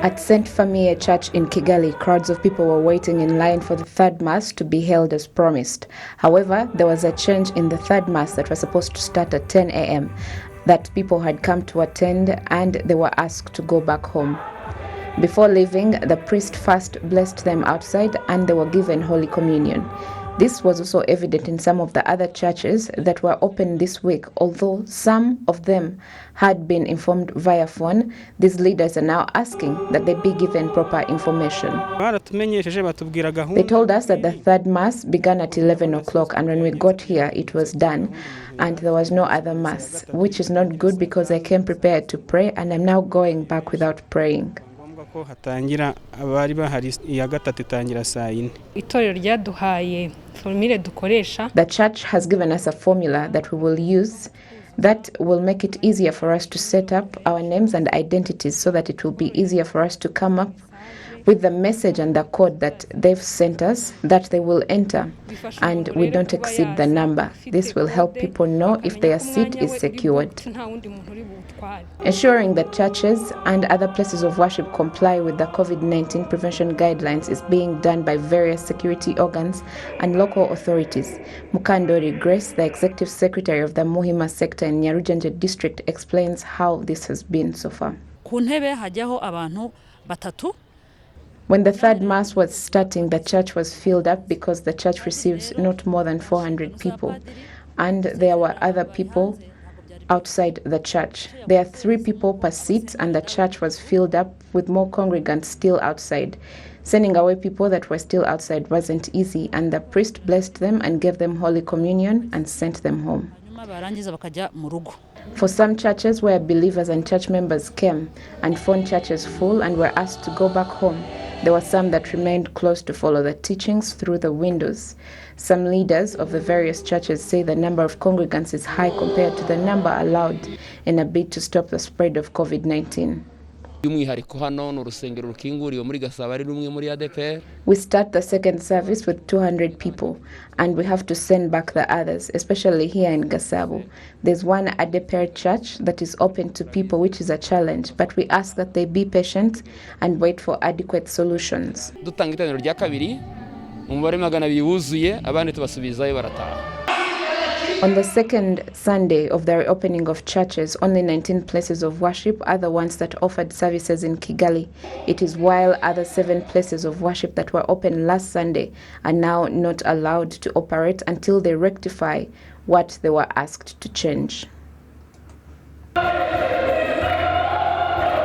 At St. Famille Church in Kigali, crowds of people were waiting in line for the third Mass to be held as promised. However, there was a change in the third Mass that was supposed to start at 10 a.m. that people had come to attend and they were asked to go back home. Before leaving, the priest first blessed them outside and they were given Holy Communion. This was also evident in some of the other churches that were open this week, although some of them had been informed via phone. These leaders are now asking that they be given proper information. They told us that the third Mass began at 11 o'clock, and when we got here, it was done, and there was no other Mass, which is not good because I came prepared to pray, and I'm now going back without praying. The church has given us a formula that we will use that will make it easier for us to set up our names and identities so that it will be easier for us to come up with the message and the code that they've sent us that they will enter, and we don't exceed the number. This will help people know if their seat is secured. Ensuring that churches and other places of worship comply with the COVID-19 prevention guidelines is being done by various security organs and local authorities. Mukandori Grace, the executive secretary of the Muhima sector in Nyarugenge district, explains how this has been so far. When the third Mass was starting, the church was filled up because the church receives not more than 400 people, and there were other people outside the church. There are 3 people per seat, and the church was filled up with more congregants still outside. Sending away people that were still outside wasn't easy, and the priest blessed them and gave them Holy Communion and sent them home. For some churches where believers and church members came and found churches full and were asked to go back home, there were some that remained close to follow the teachings through the windows. Some leaders of the various churches say the number of congregants is high compared to the number allowed in a bid to stop the spread of COVID-19. We start the second service with 200 people, and we have to send back the others, especially here in Gasabo. There's one ADPR church that is open to people, which is a challenge, but we ask that they be patient and wait for adequate solutions. On the second Sunday of the reopening of churches, only 19 places of worship are the ones that offered services in Kigali. It is while other 7 places of worship that were open last Sunday are now not allowed to operate until they rectify what they were asked to change.